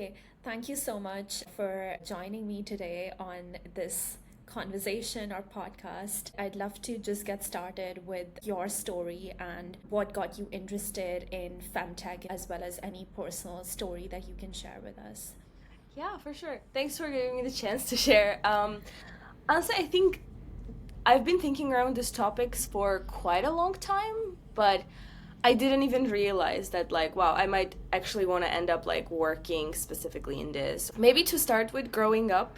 Okay, thank you so much for joining me today on this conversation or podcast. I'd love to just get started with your story and what got you interested in Femtech, as well as any personal story that you can share with us. Yeah, for sure. Thanks for giving me the chance to share. Honestly, I think I've been thinking around these topics for quite a long time, but I didn't even realize that, like, wow, I might actually want to end up like working specifically in this. Maybe to start with, growing up,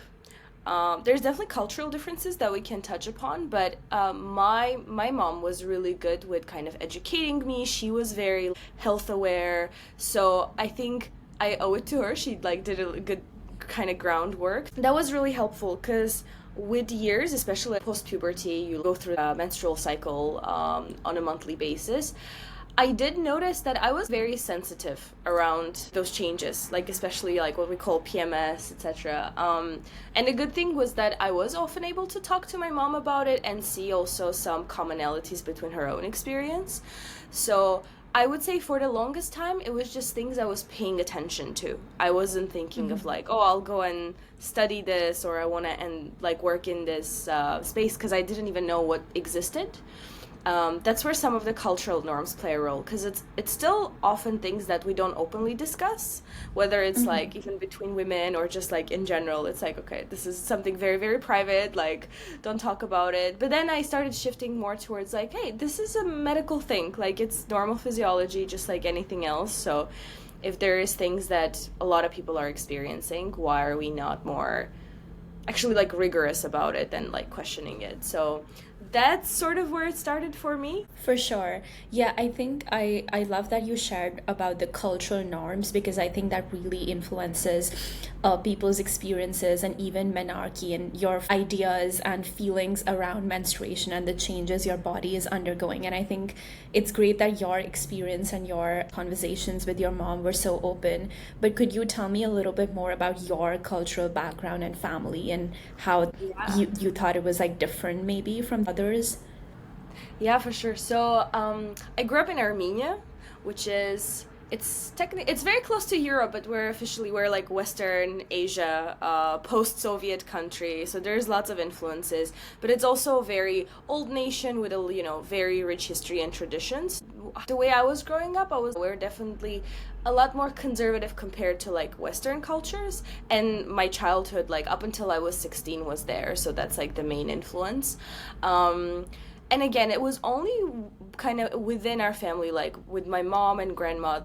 there's definitely cultural differences that we can touch upon, but my mom was really good with kind of educating me. She was very health aware, so I think I owe it to her. She like did a good kind of groundwork. That was really helpful because with years, especially post puberty, you go through a menstrual cycle on a monthly basis. I did notice that I was very sensitive around those changes, like especially like what we call PMS, etc. And a good thing was that I was often able to talk to my mom about it and see also some commonalities between her own experience. So I would say for the longest time, it was just things I was paying attention to. I wasn't thinking of like, oh, I'll go and study this or I want to and like work in this space because I didn't even know what existed. That's where some of the cultural norms play a role because it's still often things that we don't openly discuss, whether it's like even between women or just like in general. It's like, okay, this is something very, very private, like don't talk about it. But then I started shifting more towards like, hey, this is a medical thing, like it's normal physiology just like anything else. So if there is things that a lot of people are experiencing, why are we not more actually like rigorous about it and like questioning it? So that's sort of where it started for me. For sure. Yeah, I think I love that you shared about the cultural norms because I think that really influences people's experiences and even menarche and your ideas and feelings around menstruation and the changes your body is undergoing. And I think it's great that your experience and your conversations with your mom were so open. But could you tell me a little bit more about your cultural background and family and how Yeah. you thought it was like different maybe from others? Yeah, for sure. So, I grew up in Armenia, which is it's very close to Europe, but we're like Western Asia, post-Soviet country. So there's lots of influences, but it's also a very old nation with a very rich history and traditions. The way I was growing up, we're definitely a lot more conservative compared to like Western cultures, and my childhood, like up until I was 16, was there. So that's like the main influence. And again, it was only kind of within our family, like with my mom and grandma.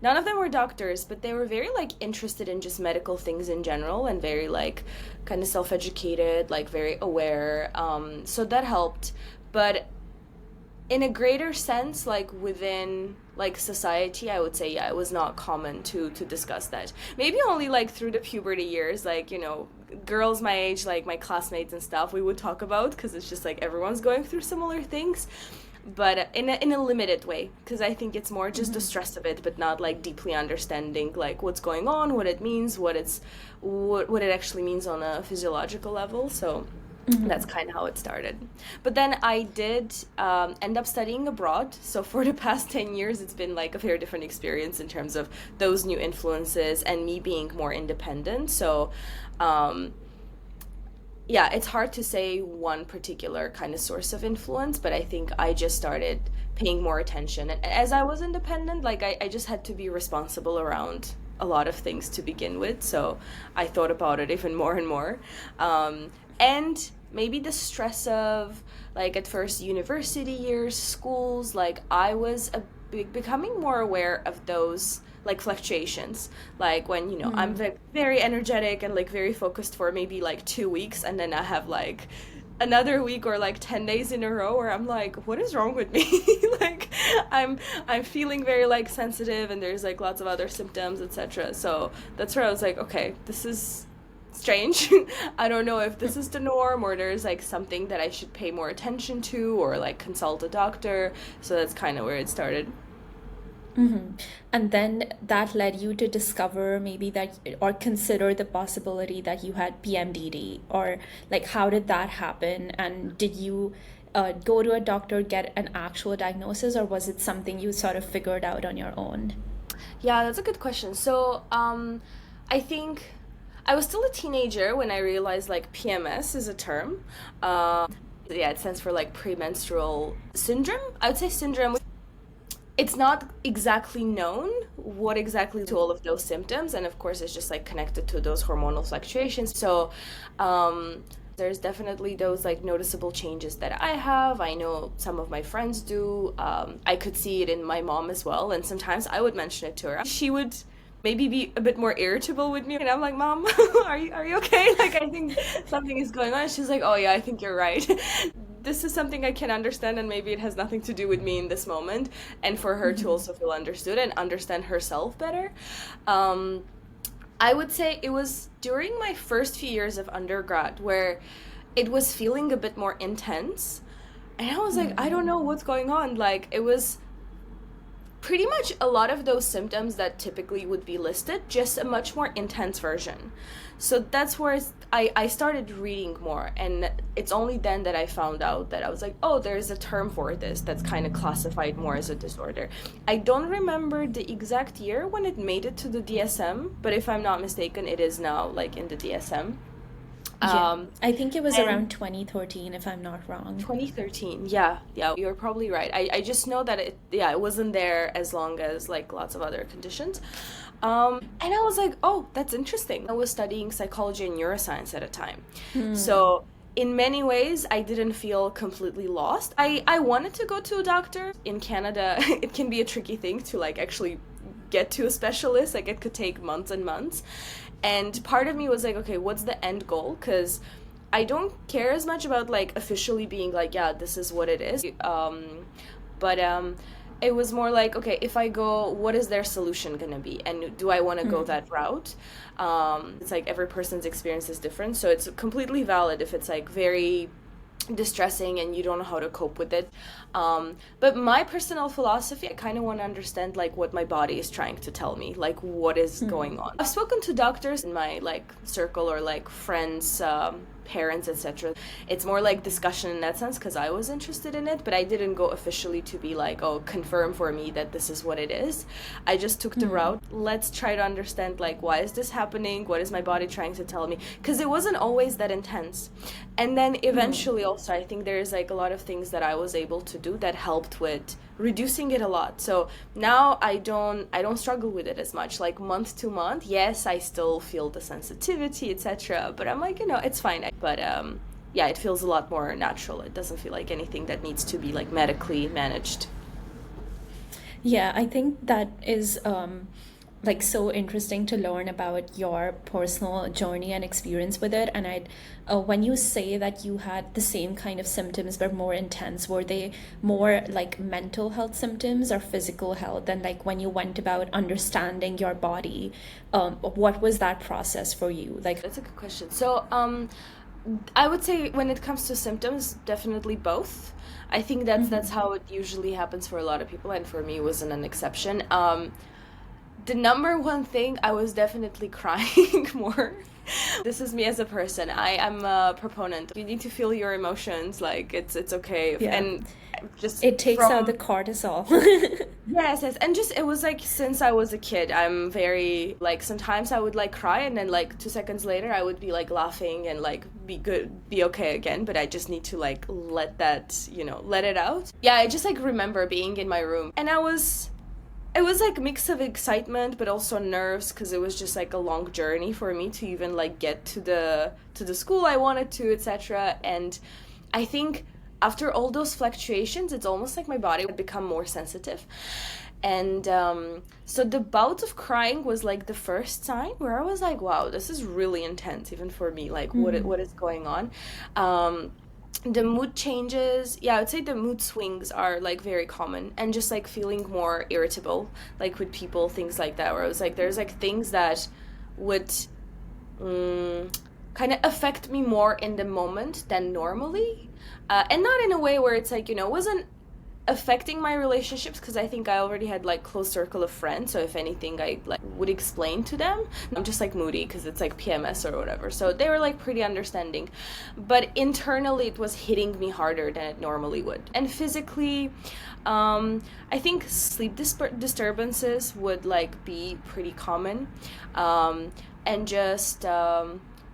None of them were doctors, but they were very like interested in just medical things in general and very like kind of self-educated, like very aware. So that helped. But in a greater sense, like within like society, I would say, yeah, it was not common to discuss that. Maybe only like through the puberty years, like girls my age, like my classmates and stuff, we would talk about because it's just like everyone's going through similar things, but in a limited way, because I think it's more just the stress of it, but not like deeply understanding like what's going on, what it means, what it actually means on a physiological level. So that's kind of how it started. But then I did end up studying abroad. So for the past 10 years, it's been like a very different experience in terms of those new influences and me being more independent. So um, yeah, it's hard to say one particular kind of source of influence, but I think I just started paying more attention. And as I was independent, like I just had to be responsible around a lot of things to begin with. So I thought about it even more and more. And maybe the stress of like at first university years, schools, like I was becoming more aware of those like fluctuations, like when I'm very energetic and like very focused for maybe like 2 weeks, and then I have like another week or like 10 days in a row where I'm like, what is wrong with me? Like I'm feeling very like sensitive, and there's like lots of other symptoms, etc. So that's where I was like, okay, this is strange. I don't know if this is the norm or there's like something that I should pay more attention to or like consult a doctor. So that's kind of where it started. And then that led you to discover maybe that or consider the possibility that you had PMDD, or like how did that happen? And did you go to a doctor, get an actual diagnosis, or was it something you sort of figured out on your own? Yeah, that's a good question. So, I think I was still a teenager when I realized like PMS is a term. Yeah, it stands for like premenstrual syndrome. I would say syndrome. It's not exactly known what exactly to all of those symptoms, and of course, it's just like connected to those hormonal fluctuations. So, there's definitely those like noticeable changes that I have. I know some of my friends do. I could see it in my mom as well, and sometimes I would mention it to her. She would maybe be a bit more irritable with me, and I'm like, Mom, are you okay? Like, I think something is going on. She's like, Oh yeah, I think you're right. This is something I can understand, and maybe it has nothing to do with me in this moment, and for her to also feel understood and understand herself better. Um, I would say it was during my first few years of undergrad where it was feeling a bit more intense. And I was like, I don't know what's going on. Like, it was pretty much a lot of those symptoms that typically would be listed, just a much more intense version. So that's where I started reading more, and it's only then that I found out that I was like, oh, there's a term for this that's kind of classified more as a disorder. I don't remember the exact year when it made it to the DSM, but if I'm not mistaken, it is now like in the DSM. Yeah, I think it was And around 2013, if I'm not wrong. 2013, yeah, you're probably right. I just know that it wasn't there as long as like lots of other conditions. And I was like, oh, that's interesting. I was studying psychology and neuroscience at a time. So in many ways, I didn't feel completely lost. I wanted to go to a doctor. In Canada, it can be a tricky thing to like actually get to a specialist. Like it could take months and months. And part of me was like, okay, what's the end goal? Because I don't care as much about like officially being like, yeah, this is what it is. But it was more like, okay, if I go, what is their solution gonna be? And do I want to go that route? It's like every person's experience is different, so it's completely valid if it's like very distressing and you don't know how to cope with it. But my personal philosophy, I kind of want to understand like what my body is trying to tell me, like what is going on. I've spoken to doctors in my like circle or like friends, parents, etc. It's more like discussion in that sense because I was interested in it, but I didn't go officially to be like, oh, confirm for me that this is what it is. I just took the route, let's try to understand like why is this happening, what is my body trying to tell me, because it wasn't always that intense. And then eventually also I think there's like a lot of things that I was able to do that helped with reducing it a lot. So now I don't struggle with it as much. Like month to month, yes, I still feel the sensitivity, etc. But I'm like, it's fine. But yeah, it feels a lot more natural. It doesn't feel like anything that needs to be like medically managed. Yeah, I think that is like so interesting to learn about your personal journey and experience with it. And when you say that you had the same kind of symptoms but more intense, were they more like mental health symptoms or physical health? And like when you went about understanding your body, what was that process for you? Like, That's a good question. So I would say when it comes to symptoms, definitely both. I think that's how it usually happens for a lot of people, and for me, it wasn't an exception. The number one thing, I was definitely crying more. This is me as a person. I am a proponent. You need to feel your emotions. Like it's okay. yeah, And just it takes out the from cortisol. yes, and just it was like since I was a kid, I'm very like sometimes I would like cry and then like 2 seconds later I would be like laughing and like be good, be okay again. But I just need to like let that, let it out. Yeah, I just like remember being in my room and it was like a mix of excitement but also nerves because it was just like a long journey for me to even like get to the school I wanted to, etc. And I think after all those fluctuations, it's almost like my body would become more sensitive. And so the bout of crying was like the first sign where I was like, wow, this is really intense even for me, like what is going on. The mood changes, yeah, I would say the mood swings are like very common, and just like feeling more irritable like with people, things like that, where I was like there's like things that would kind of affect me more in the moment than normally, and not in a way where it's like wasn't affecting my relationships because I think I already had like close circle of friends, so if anything I like would explain to them I'm just like moody because it's like PMS or whatever, so they were like pretty understanding. But internally it was hitting me harder than it normally would. And physically, I think sleep disturbances would like be pretty common. and just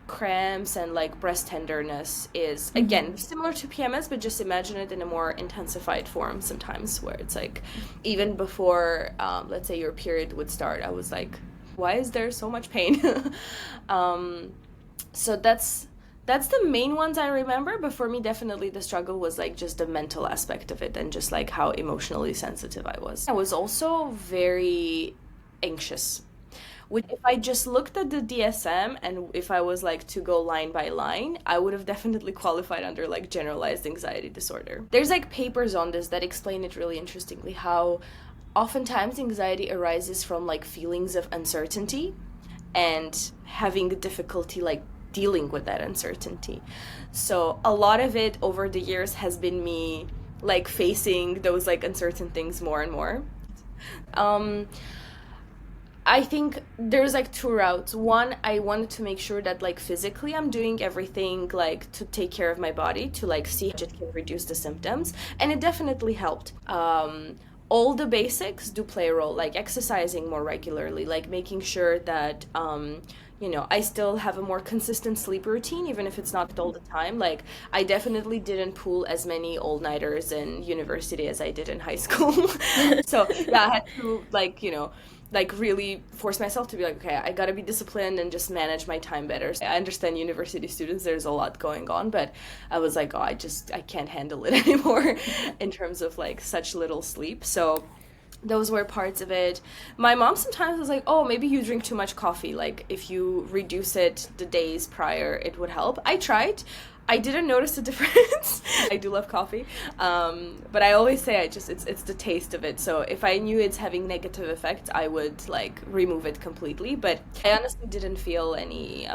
cramps and like breast tenderness is again similar to PMS, but just imagine it in a more intensified form sometimes, where it's like even before let's say your period would start, I was like, why is there so much pain? So that's the main ones I remember, but for me definitely the struggle was like just the mental aspect of it and just like how emotionally sensitive I was. I was also very anxious. Which, if I just looked at the DSM and if I was like to go line by line, I would have definitely qualified under like generalized anxiety disorder. There's like papers on this that explain it really interestingly, how oftentimes anxiety arises from like feelings of uncertainty and having difficulty like dealing with that uncertainty. So a lot of it over the years has been me like facing those like uncertain things more and more. Um, I think there's like two routes. One, I wanted to make sure that like physically I'm doing everything like to take care of my body to like see if it can reduce the symptoms, and it definitely helped. All the basics do play a role, like exercising more regularly, like making sure that I still have a more consistent sleep routine, even if it's not all the time. Like, I definitely didn't pull as many all-nighters in university as I did in high school. So, yeah, I had to, like really force myself to be like, okay, I gotta be disciplined and just manage my time better. I understand university students, there's a lot going on, but I was like, oh, I can't handle it anymore in terms of like such little sleep. So those were parts of it. My mom sometimes was like, oh, maybe you drink too much coffee. Like, if you reduce it the days prior, it would help. I tried. I didn't notice a difference. I do love coffee. But I always say it's the taste of it. So if I knew it's having negative effects, I would like remove it completely. But I honestly didn't feel any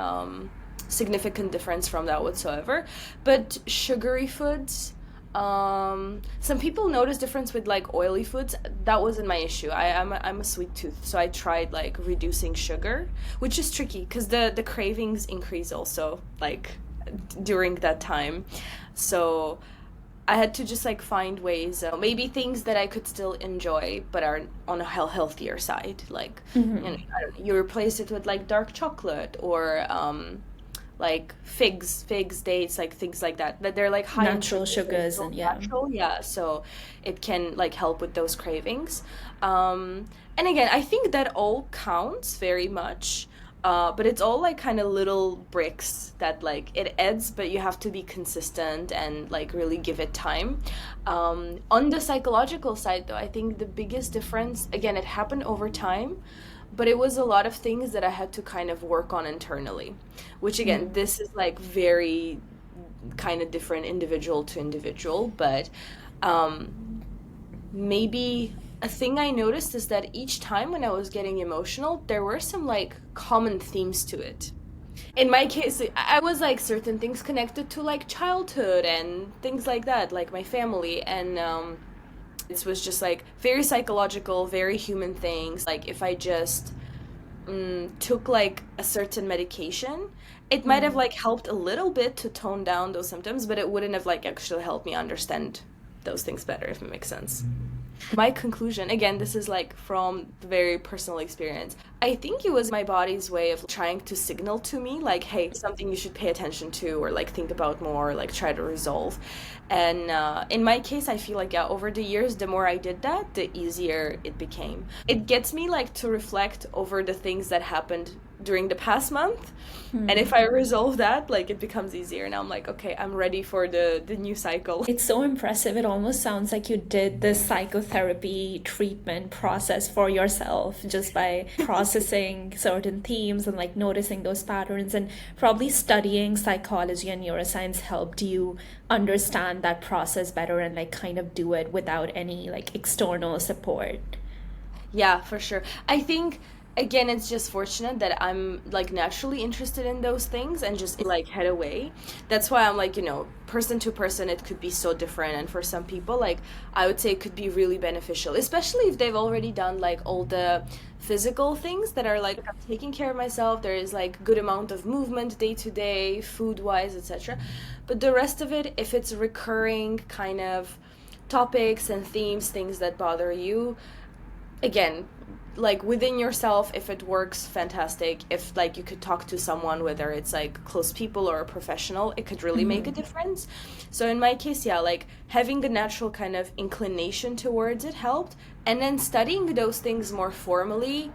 significant difference from that whatsoever. But sugary foods, some people notice difference with like oily foods. That wasn't my issue. I'm a sweet tooth, so I tried like reducing sugar, which is tricky because the cravings increase also like during that time. So I had to just like find ways, maybe things that I could still enjoy but are on a healthier side. Like I don't know, you replace it with like dark chocolate or like figs, dates, like things like that. That they're like high in Natural sugar, sugars so and yeah. natural, yeah. So it can like help with those cravings. And again, I think that all counts very much. But it's all like kind of little bricks that like it adds, but you have to be consistent and like really give it time. On the psychological side, though, I think the biggest difference, again, it happened over time, but it was a lot of things that I had to kind of work on internally, which again, this is like very kind of different individual to individual, but maybe a thing I noticed is that each time when I was getting emotional, there were some like common themes to it. In my case, I was like certain things connected to like childhood and things like that, like my family, and it was just like very psychological, very human things. Like if I just took like a certain medication, it might have like helped a little bit to tone down those symptoms, but it wouldn't have like actually helped me understand those things better, if it makes sense. My conclusion, again, this is like from very personal experience. I think it was my body's way of trying to signal to me, like, hey, something you should pay attention to or like think about more, or, like try to resolve. And in my case, I feel like, yeah, over the years, the more I did that, the easier it became. It gets me like to reflect over the things that happened during the past month. And if I resolve that, like it becomes easier. Now I'm like, okay, I'm ready for the new cycle. It's so impressive. It almost sounds like you did the psychotherapy treatment process for yourself just by processing certain themes and like noticing those patterns, and probably studying psychology and neuroscience helped you understand that process better and like kind of do it without any like external support. Yeah, for sure. I think again, it's just fortunate that I'm like naturally interested in those things and just like head away. That's why I'm like, person to person, it could be so different. And for some people, like I would say it could be really beneficial, especially if they've already done like all the physical things that are like, I'm taking care of myself. There is like good amount of movement day to day, food wise, etc. But the rest of it, if it's recurring kind of topics and themes, things that bother you, again, like within yourself, if it works, fantastic. If like you could talk to someone, whether it's like close people or a professional, it could really make a difference. So in my case, yeah, like having a natural kind of inclination towards it helped, and then studying those things more formally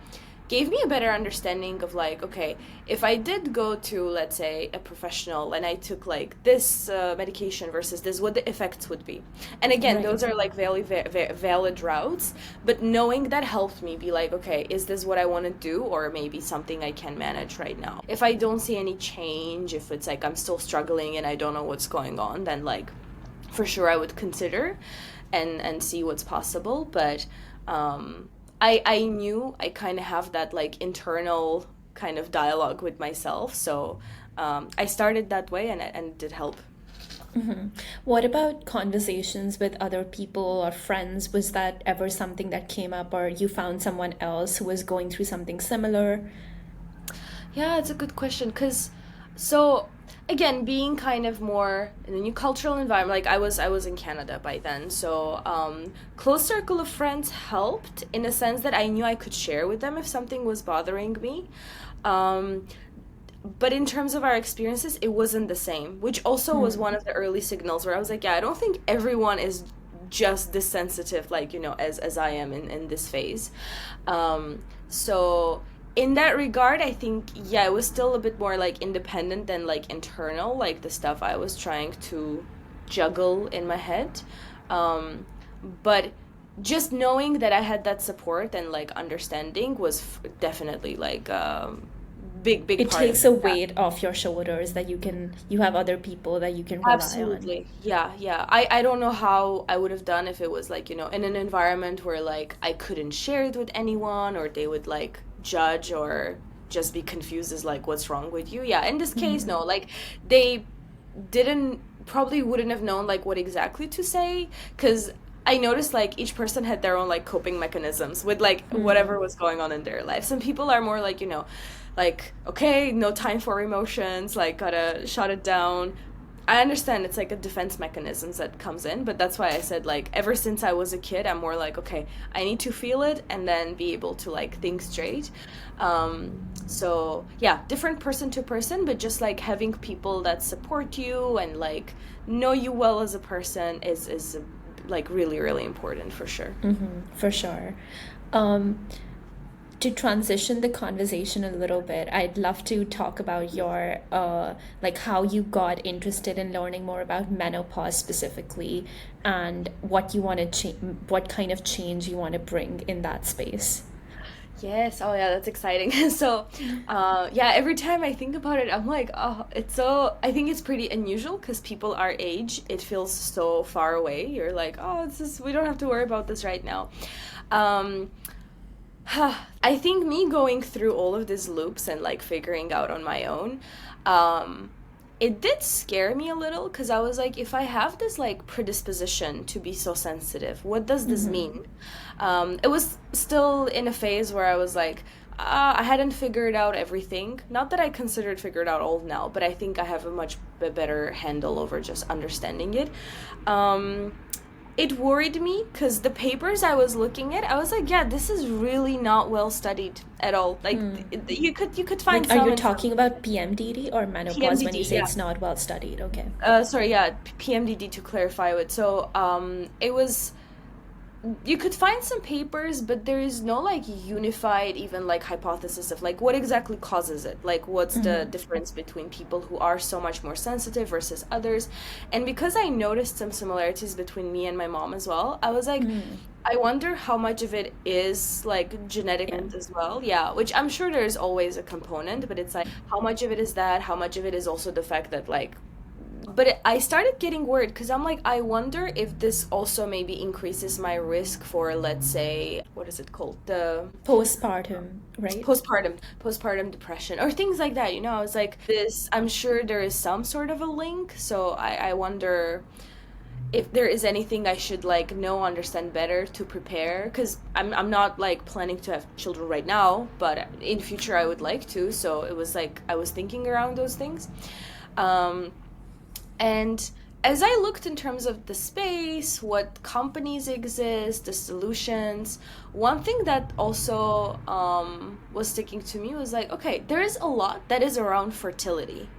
gave me a better understanding of like, okay, if I did go to, let's say, a professional and I took like this medication versus this, what the effects would be. And again, those Right. are like very, valid routes, but knowing that helped me be like, okay, is this what I want to do, or maybe something I can manage right now? If I don't see any change, if it's like I'm still struggling and I don't know what's going on, then like for sure I would consider and see what's possible. But I knew I kind of have that like internal kind of dialogue with myself, so I started that way, and it did help. What about conversations with other people or friends? Was that ever something that came up, or you found someone else who was going through something similar? Yeah, it's a good question because so again, being kind of more in a new cultural environment, like I was in Canada by then, so close circle of friends helped in a sense that I knew I could share with them if something was bothering me. Um, but in terms of our experiences, it wasn't the same, which also was one of the early signals where I was like, yeah, I don't think everyone is just this sensitive, like, as I am in this phase. So in that regard, I think, yeah, it was still a bit more like independent than like internal, like the stuff I was trying to juggle in my head. Um, but just knowing that I had that support and like understanding was definitely like big It part of takes a that. weight off your shoulders that you have other people that you can rely on. Absolutely. Yeah, yeah. I don't know how I would have done if it was like, in an environment where like I couldn't share it with anyone, or they would like judge or just be confused as like what's wrong with you. Yeah, in this case, no. Like they didn't probably wouldn't have known like what exactly to say, because I noticed like each person had their own like coping mechanisms with like whatever was going on in their life. Some people are more like, like, okay, no time for emotions, like gotta shut it down. I understand it's like a defense mechanisms that comes in, but that's why I said like ever since I was a kid, I'm more like, okay, I need to feel it and then be able to like think straight. So yeah, different person to person, but just like having people that support you and like know you well as a person is like really really important for sure. For sure. Um, to transition the conversation a little bit, I'd love to talk about your like how you got interested in learning more about menopause specifically, and what you want to change, what kind of change you want to bring in that space. Yes, oh yeah, that's exciting. So, yeah, every time I think about it, I'm like, oh, it's so, I think it's pretty unusual because people our age, it feels so far away. You're like, oh, it's just, we don't have to worry about this right now. Um, I think me going through all of these loops and like figuring out on my own, um, it did scare me a little because I was like, if I have this like predisposition to be so sensitive, what does this mean? It was still in a phase where I was like, I hadn't figured out everything. Not that I considered figured out all now, but I think I have a much better handle over just understanding it. Um, it worried me because the papers I was looking at, I was like, yeah, this is really not well studied at all. Like you could find Like, are some you in some talking about PMDD or menopause when you PMDD, say yeah. it's not well studied? Okay. Sorry, yeah, PMDD to clarify it. So, it was you could find some papers, but there is no like unified even like hypothesis of like what exactly causes it. Like what's the difference between people who are so much more sensitive versus others. And because I noticed some similarities between me and my mom as well, I was like, I wonder how much of it is like genetic Yeah. as well. Yeah, which I'm sure there's always a component, but it's like how much of it is that, how much of it is also the fact that like I started getting worried because I'm like, I wonder if this also maybe increases my risk for, let's say, what is it called? The Postpartum, right? postpartum depression or things like that. I was like, this, I'm sure there is some sort of a link. So I wonder if there is anything I should like know, understand better to prepare. Because I'm not like planning to have children right now, but in future I would like to. So it was like, I was thinking around those things. Um, and as I looked in terms of the space, what companies exist, the solutions, one thing that also was sticking to me was like, okay, there is a lot that is around fertility.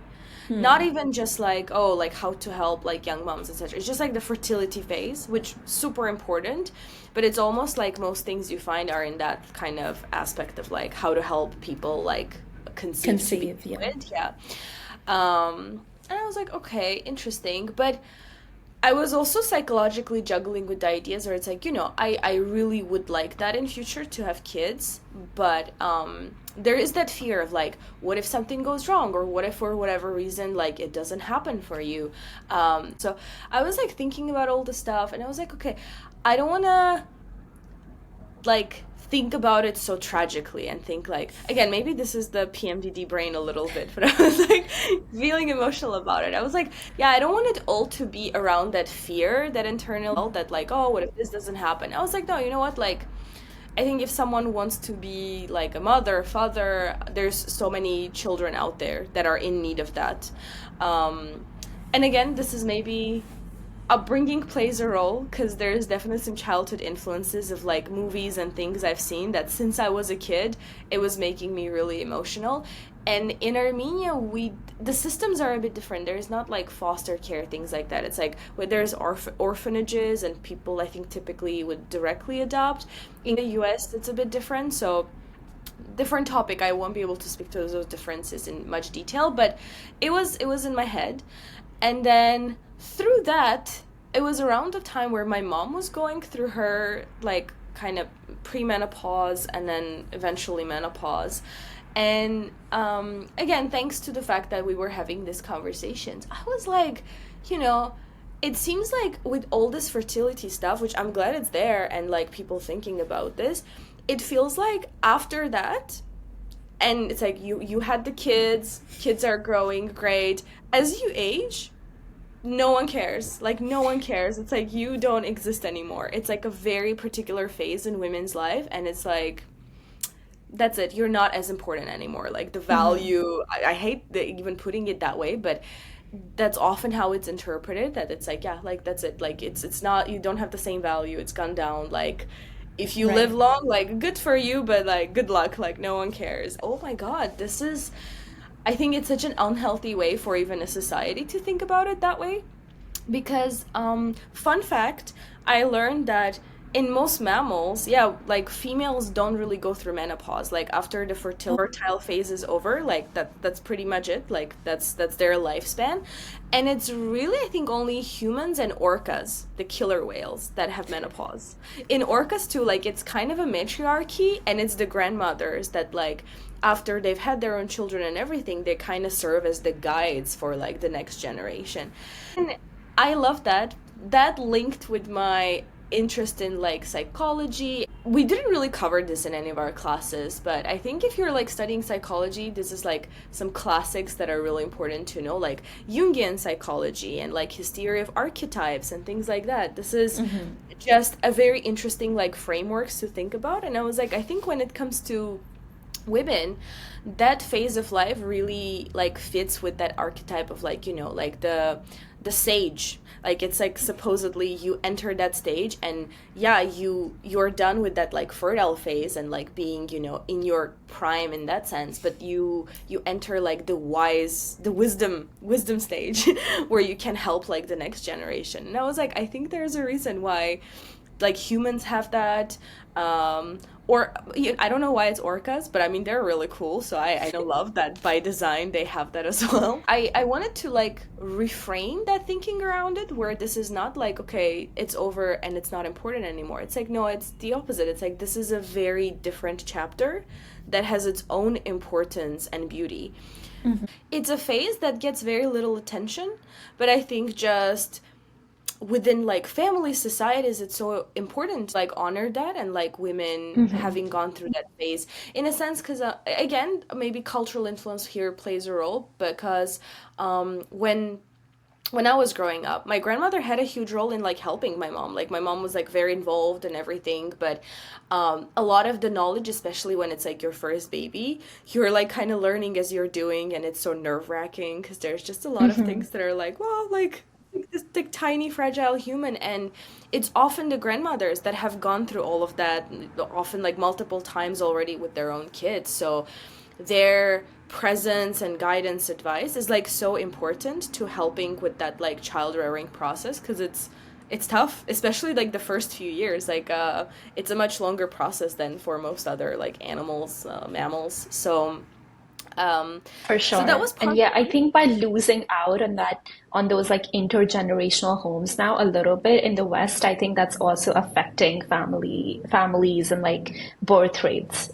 Not even just like, oh, like how to help like young moms, etc. It's just like the fertility phase, which super important, but it's almost like most things you find are in that kind of aspect of like how to help people like conceive to be Conceive, yeah. good. Yeah. And I was like, okay, interesting. But I was also psychologically juggling with the ideas where it's like, I really would like that in future to have kids, but there is that fear of like, what if something goes wrong, or what if for whatever reason like it doesn't happen for you. So I was like thinking about all the stuff, and I was like, okay, I don't want to like think about it so tragically and think like, again, maybe this is the PMDD brain a little bit, but I was like feeling emotional about it. I was like, yeah, I don't want it all to be around that fear, that internal, that like, oh, what if this doesn't happen? I was like, no, you know what, like I think if someone wants to be like a mother, father, there's so many children out there that are in need of that. And again, this is maybe upbringing plays a role, because there's definitely some childhood influences of like movies and things I've seen that since I was a kid, it was making me really emotional. And in Armenia, the systems are a bit different. There's not like foster care, things like that. It's like where there's orphanages, and people I think typically would directly adopt. In the US, it's a bit different. So different topic. I won't be able to speak to those differences in much detail, but it was in my head. And then through that, it was around the time where my mom was going through her like kind of premenopause and then eventually menopause. And again, thanks to the fact that we were having these conversations, I was like, you know, it seems like with all this fertility stuff, which I'm glad it's there and like people thinking about this, it feels like after that, and it's like you had the kids are growing great. As you age, no one cares. Like no one cares. It's like you don't exist anymore. It's like a very particular phase in women's life, and it's like that's it. You're not as important anymore. Like the value, I hate even putting it that way, but that's often how it's interpreted, that it's like, yeah, like that's it. Like it's not, you don't have the same value. It's gone down. Like if you live Right. long, like good for you, but like good luck. Like no one cares. Oh my God, this is, I think it's such an unhealthy way for even a society to think about it that way. Because, fun fact, I learned that in most mammals, yeah, like females don't really go through menopause. Like after the fertile phase is over, like that's pretty much it. Like that's their lifespan. And it's really, I think, only humans and orcas, the killer whales, that have menopause. In orcas too, like it's kind of a matriarchy, and it's the grandmothers that like after they've had their own children and everything, they kind of serve as the guides for like the next generation. And I love that. That linked with my interest in like psychology. We didn't really cover this in any of our classes, but I think if you're like studying psychology, this is like some classics that are really important to know, like Jungian psychology and like his theory of archetypes and things like that. This is just a very interesting like frameworks to think about. And I was like, I think when it comes to women, that phase of life really like fits with that archetype of like, like the sage. Like it's like supposedly you enter that stage, and yeah, you're done with that like fertile phase and like being, in your prime in that sense, but you enter like the wisdom stage where you can help like the next generation. And I was like, I think there's a reason why like humans have that, or I don't know why it's orcas, but I mean they're really cool, so I love that by design they have that as well. I wanted to like reframe that thinking around it, where this is not like, okay, it's over and it's not important anymore. It's like, no, it's the opposite. It's like this is a very different chapter that has its own importance and beauty. It's a phase that gets very little attention, but I think just within like family societies, it's so important to like honor that, and like women having gone through that phase in a sense, because again, maybe cultural influence here plays a role, because when I was growing up, my grandmother had a huge role in like helping my mom. Like my mom was like very involved and everything, but a lot of the knowledge, especially when it's like your first baby, you're like kind of learning as you're doing, and it's so nerve-wracking because there's just a lot of things that are like, well, like this like tiny fragile human, and it's often the grandmothers that have gone through all of that, often like multiple times already with their own kids. So their presence and guidance advice is like so important to helping with that like child rearing process, because it's tough, especially like the first few years. Like it's a much longer process than for most other like animals, mammals. Um For so that sure. was And part yeah, of I it. think by losing out on that, on those like intergenerational homes now a little bit in the West, I think that's also affecting families and like birth rates.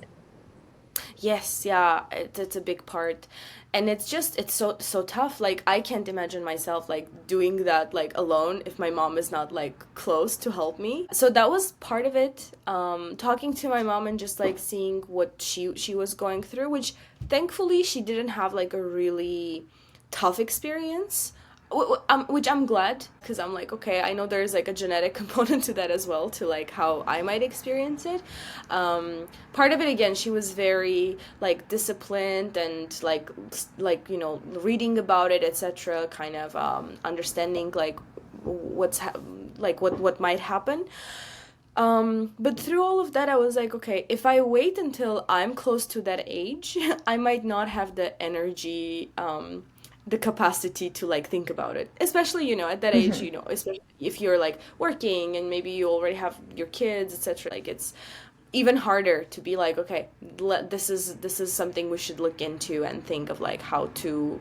Yes, yeah, it's a big part. And it's just it's so tough. Like I can't imagine myself like doing that like alone if my mom is not like close to help me. So that was part of it. Talking to my mom and just like seeing what she was going through, which thankfully she didn't have like a really tough experience, which I'm glad, because I'm like, okay, I know there's like a genetic component to that as well, to like how I might experience it. Part of it, again, she was very like disciplined and like reading about it, etc., kind of understanding like what's like what might happen. But through all of that, I was like, okay, if I wait until I'm close to that age, I might not have the energy, the capacity to like think about it. Especially, at that age, Mhm. especially if you're like working and maybe you already have your kids, etc. Like it's even harder to be like, okay, this is something we should look into and think of like how to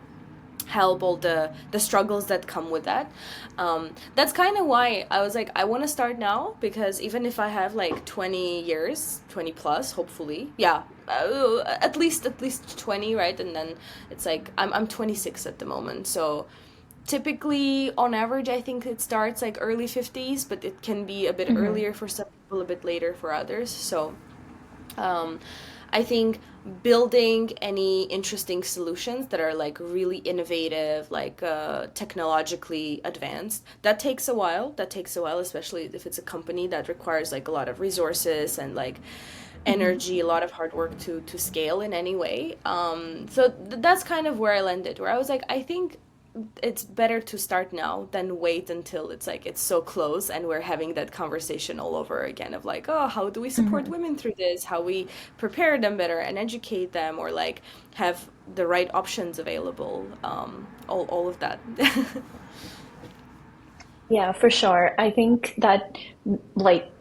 help all the struggles that come with that. That's kind of why I was like, I want to start now, because even if I have like 20 years, 20 plus, hopefully, yeah, at least 20, right? And then it's like I'm 26 at the moment, so typically on average I think it starts like early 50s, but it can be a bit Mhm. earlier for some people, a bit later for others. So um, I think building any interesting solutions that are like really innovative, like technologically advanced, that takes a while. That takes a while, especially if it's a company that requires like a lot of resources and like Mhm. energy, a lot of hard work to scale in any way. So that's kind of where I landed, where I was like, I think it's better to start now than wait until it's like it's so close and we're having that conversation all over again of like, oh, how do we support Mhm. women through this, how we prepare them better and educate them, or like have the right options available, all of that. Yeah, for sure. I think that like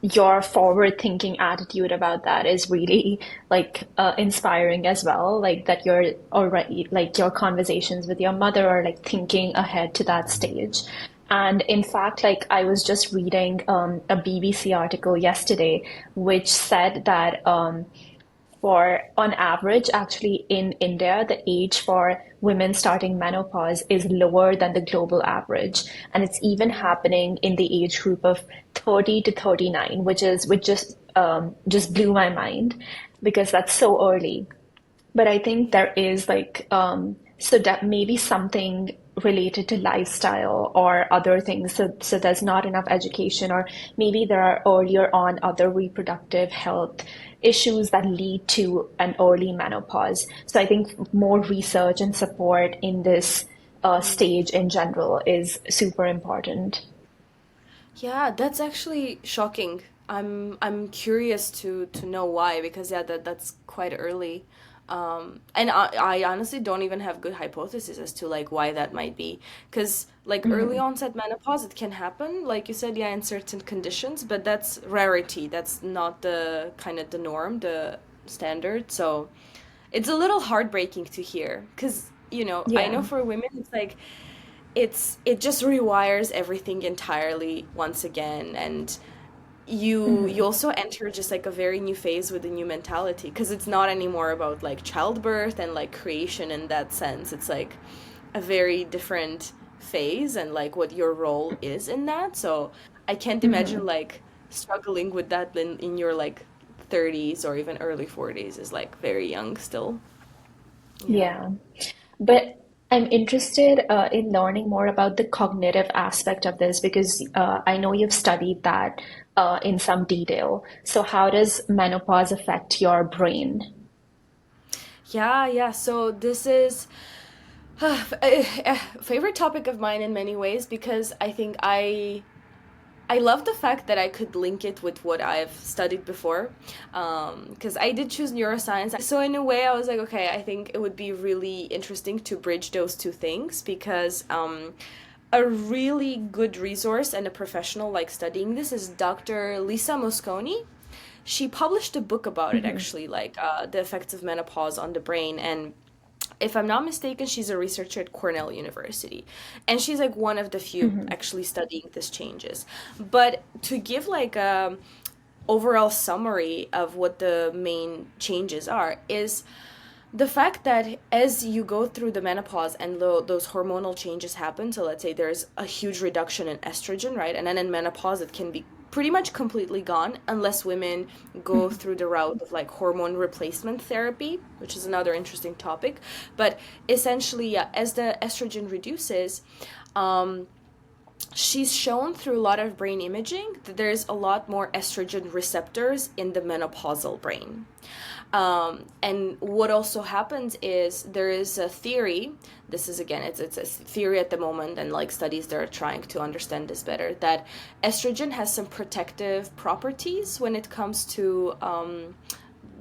your forward thinking attitude about that is really like inspiring as well, like that you're already like your conversations with your mother are like thinking ahead to that stage. And in fact, like I was just reading a BBC article yesterday which said that for on average, actually in India, the age for women starting menopause is lower than the global average. And it's even Mm. happening in the age group of 30 to 39, which just blew my mind because that's so early. But I think Yeah. there is like so that maybe something related to lifestyle or other things. So there's not enough education, or maybe there are earlier on other reproductive health issues that lead to an early menopause. So I think more research and support in this stage in general is super important. Yeah, that's actually shocking. I'm curious to know why, because yeah, that's quite early. And I honestly don't even have good hypothesis as to like why that might be. Because like early Mhm. onset menopause, it can happen, like you said, yeah, in certain conditions, but that's rarity. That's not the kind of the norm, the standard. So it's a little heartbreaking to hear, because I know Yeah. for women it's like it just rewires everything entirely once again, and you Mhm. also enter just like a very new phase with a new mentality, because it's not anymore about like childbirth and like creation in that sense. It's like a very different phase and like what your role is in that. So I can't imagine Mhm. like struggling with that in your like 30s or even early 40s, is like very young still. Yeah. Yeah. But I'm interested in learning more about the cognitive aspect of this because I know you've studied that in some detail. So, how does menopause affect your brain? Yeah, yeah. So this is Favorite topic of mine in many ways because I think I love the fact that I could link it with what I've studied before, because I did choose neuroscience. So in a way, I was like, okay, I think it would be really interesting to bridge those two things because a really good resource and a professional like studying this is Dr. Lisa Mosconi. She published a book about it Hmm. actually, like the effects of menopause on the brain. And if I'm not mistaken, she's a researcher at Cornell University. And she's like one of the few Hmm. actually studying these changes. But to give like a overall summary of what the main changes are is the fact that as you go through the menopause and those hormonal changes happen, so let's say there's a huge reduction in estrogen, right? And then in menopause, it can be pretty much completely gone unless women go Hmm. through the route of like hormone replacement therapy, which is another interesting topic. But essentially, yeah, as the estrogen reduces, um, she's shown through a lot of brain imaging that there's a lot more estrogen receptors in the menopausal brain. And what also happens is there is a theory. This is again, it's a theory at the moment, and like studies that are trying to understand this better. That estrogen has some protective properties when it comes to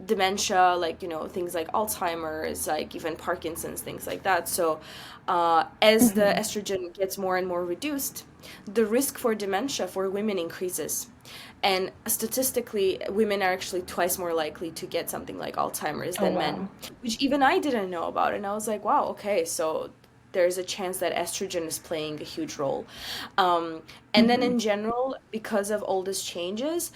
dementia, like things like Alzheimer's, like even Parkinson's, things like that. So as the Hmm. estrogen gets more and more reduced, the risk for dementia for women increases. And statistically, women are actually twice more likely to get something like Alzheimer's Oh, than men, wow. which even I didn't know about. And I was like, wow, okay, so there's a chance that estrogen is playing a huge role. Um, and then Hmm. in general, because of all these changes,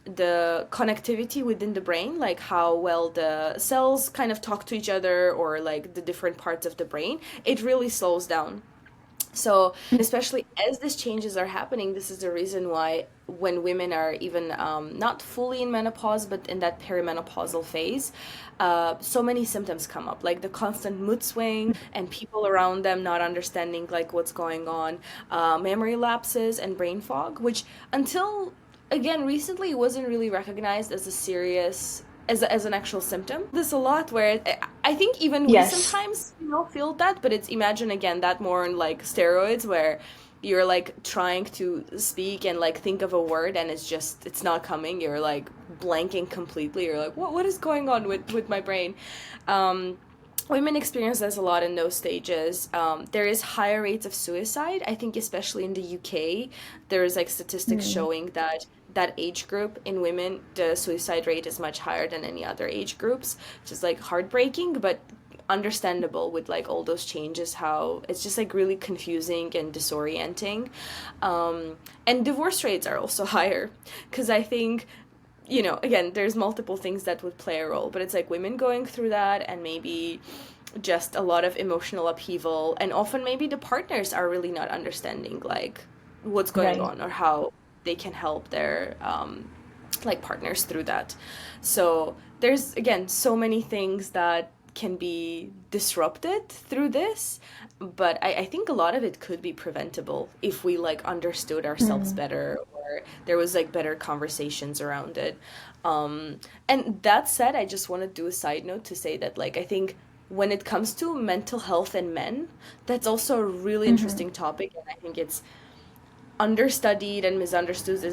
the connectivity within the brain, like how well the cells kind of talk to each other or like the different parts of the brain, it really slows down. So, especially as these changes are happening, this is the reason why when women are even not fully in menopause, but in that perimenopausal phase, so many symptoms come up, like the constant mood swing and people around them not understanding like what's going on, memory lapses and brain fog, which until again recently wasn't really recognized as a serious as an actual symptom. This a lot where I think even we Yes. sometimes feel that, but it's imagine again that more in like steroids where you're like trying to speak and like think of a word and it's not coming. You're like blanking completely. You're like what is going on with my brain? Um, Women experience this a lot in those stages. There is higher rates of suicide. I think especially in the UK, there is like statistics Mm. showing that that age group in women, the suicide rate is much higher than any other age groups, which is like heartbreaking, but understandable with like all those changes, how it's just like really confusing and disorienting. And divorce rates are also higher because I think again, there's multiple things that would play a role, but it's like women going through that and maybe just a lot of emotional upheaval, and often maybe the partners are really not understanding like what's going Right. on or how they can help their like partners through that. So there's again so many things that can be disrupted through this, but I think a lot of it could be preventable if we like understood ourselves Mm. better or there was like better conversations around it. And that said, I just want to do a side note to say that like I think when it comes to mental health in men, that's also a really Hmm. interesting topic, and I think it's understudied and misunderstood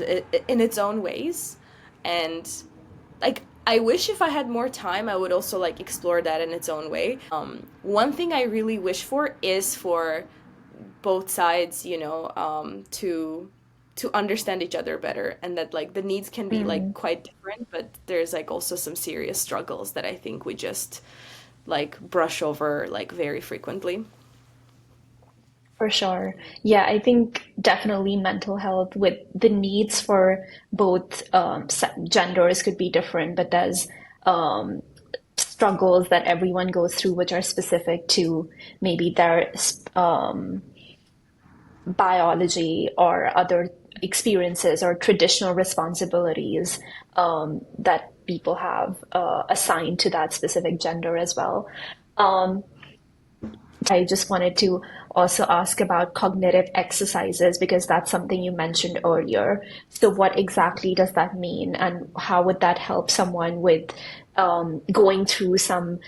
in its own ways. And like I wish if I had more time, I would also like explore that in its own way. One thing I really wish for is for both sides, to understand each other better, and that like the needs can be like Mm. quite different, but there's like also some serious struggles that I think we just like brush over like very frequently. For sure. Yeah, I think definitely mental health with the needs for both genders could be different, but there's um, struggles that everyone goes through which are specific to maybe their biology or other experiences or traditional responsibilities that people have assigned to that specific gender as well. Um, I just wanted to also ask about cognitive exercises because that's something you mentioned earlier. So, what exactly does that mean, and how would that help someone with going through some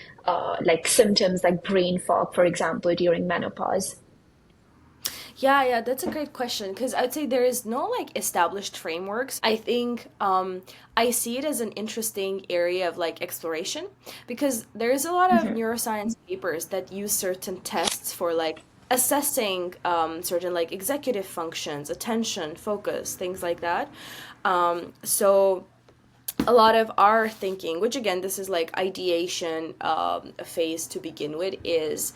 like symptoms like brain fog, for example, during menopause? Yeah, that's a great question because I'd say there is no like established frameworks. I think I see it as an interesting area of like exploration because there is a lot of Hmm. neuroscience papers that use certain tests for like assessing certain like executive functions, attention, focus, things like that. So a lot of our thinking, which again, this is like ideation phase to begin with, is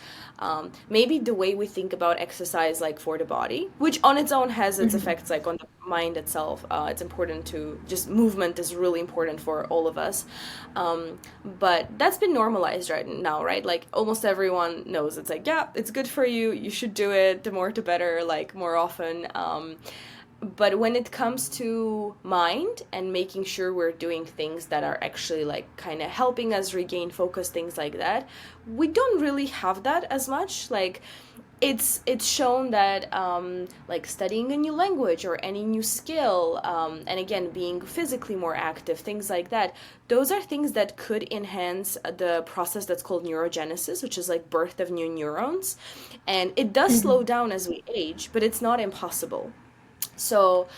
maybe the way we think about exercise, like for the body, which on its own has its Hmm. effects, like on the mind itself. It's important to just movement is really important for all of us, but that's been normalized right now, right? Like almost everyone knows it's like, yeah, it's good for you. You should do it. The more, the better. Like more often. But when it comes to mind and making sure we're doing things that are actually like kind of helping us regain focus, things like that, we don't really have that as much. Like it's shown that like studying a new language or any new skill, and again being physically more active, things like that, those are things that could enhance the process that's called neurogenesis, which is like birth of new neurons, and it does slow Hmm. down as we age, but it's not impossible. So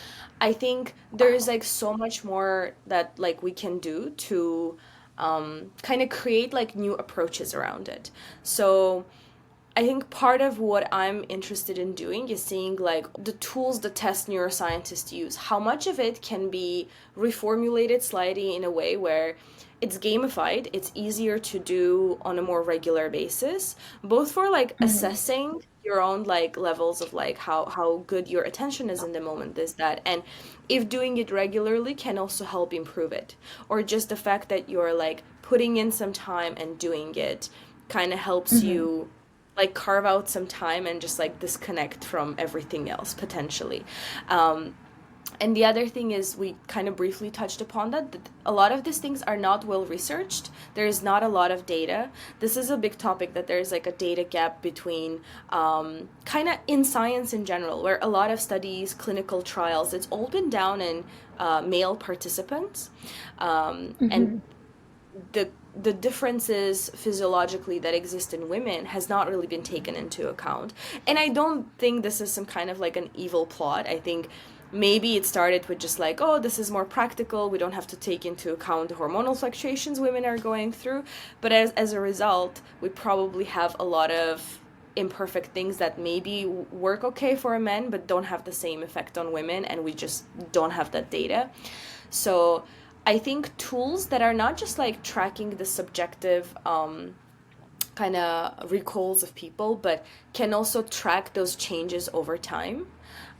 I think there's Wow. like so much more that like we can do to kind of create like new approaches around it. So I think part of what I'm interested in doing is seeing like the tools the test neuroscientists use, how much of it can be reformulated slightly in a way where it's gamified, it's easier to do on a more regular basis, both for like Hmm. assessing your own like levels of like how good your attention is in the moment, is that, and if doing it regularly can also help improve it, or just the fact that you're like putting in some time and doing it kind of helps Hmm. you like carve out some time and just like disconnect from everything else potentially. Um, and the other thing is, we kind of briefly touched upon that a lot of these things are not well researched. There's not a lot of data. This is a big topic, that there's like a data gap between kind of in science in general, where a lot of studies, clinical trials, it's all been down in male participants. And Hmm. the differences physiologically that exist in women has not really been taken into account. And I don't think this is some kind of like an evil plot. I think maybe it started with just like, oh, this is more practical. We don't have to take into account the hormonal fluctuations women are going through. But as a result, we probably have a lot of imperfect things that maybe work okay for men but don't have the same effect on women, and we just don't have that data. So I think tools that are not just like tracking the subjective kind of recalls of people, but can also track those changes over time,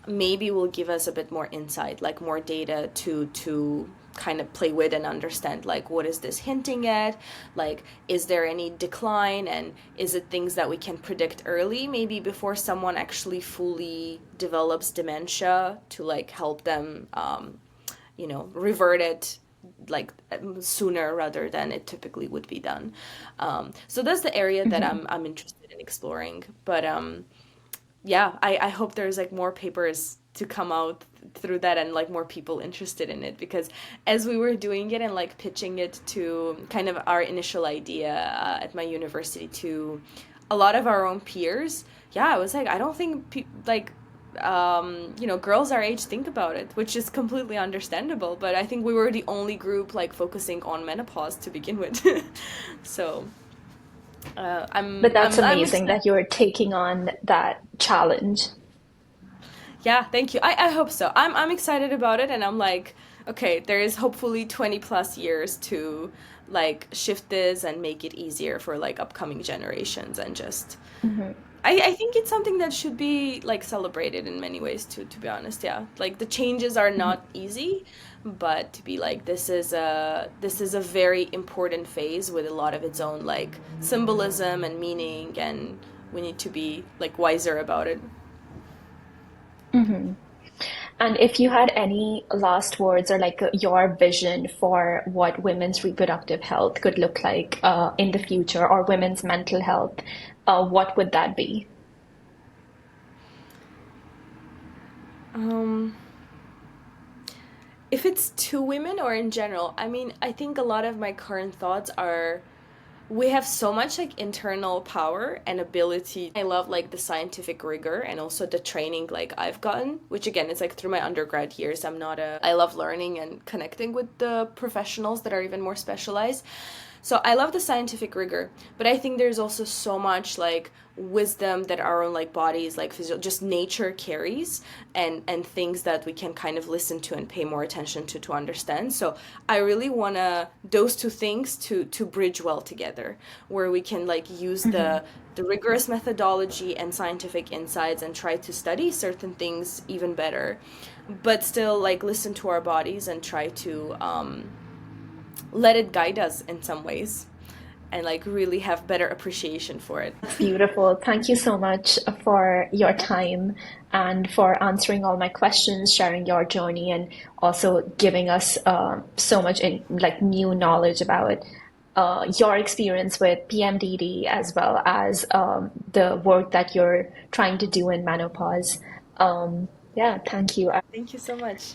maybe will give us a bit more insight, like more data to kind of play with and understand, like what is this hinting at, like is there any decline, and is it things that we can predict early, maybe before someone actually fully develops dementia, to like help them revert it like sooner rather than it typically would be done. So that's the area that Hmm. I'm interested in exploring. But yeah, I hope there's like more papers to come out through that, and like more people interested in it, because as we were doing it and like pitching it to kind of our initial idea at my university to a lot of our own peers, yeah, I was like, I don't think like girls our age think about it, which is completely understandable, but I think we were the only group like focusing on menopause to begin with. So But that's I'm amazing excited. that you're taking on that challenge. Yeah, thank you. I hope so. I'm excited about it, and I'm like, okay, there is hopefully 20 plus years to like shift this and make it easier for like upcoming generations, and just Hmm. I think it's something that should be like celebrated in many ways too, to be honest. Yeah. Like the changes are not easy, but to be like, this is a very important phase with a lot of its own like symbolism and meaning, and we need to be like wiser about it. Hmm. And if you had any last words or like your vision for what women's reproductive health could look like in the future, or women's mental health, what would that be? Um If it's to women or in general, I mean, I think a lot of my current thoughts are we have so much like internal power and ability. I love like the scientific rigor and also the training like I've gotten, which again is like through my undergrad years. I love learning and connecting with the professionals that are even more specialized. So I love the scientific rigor, but I think there's also so much like wisdom that our own like bodies, like just nature carries, and things that we can kind of listen to and pay more attention to understand. So I really wanna those two things to bridge well together, where we can like use the rigorous methodology and scientific insights and try to study certain things even better, but still like listen to our bodies and try to let it guide us in some ways and like really have better appreciation for it. That's beautiful. Thank you so much for your time and for answering all my questions, sharing your journey, and also giving us so much like new knowledge about your experience with PMDD as well as the work that you're trying to do in menopause. Yeah, thank you. Thank you so much.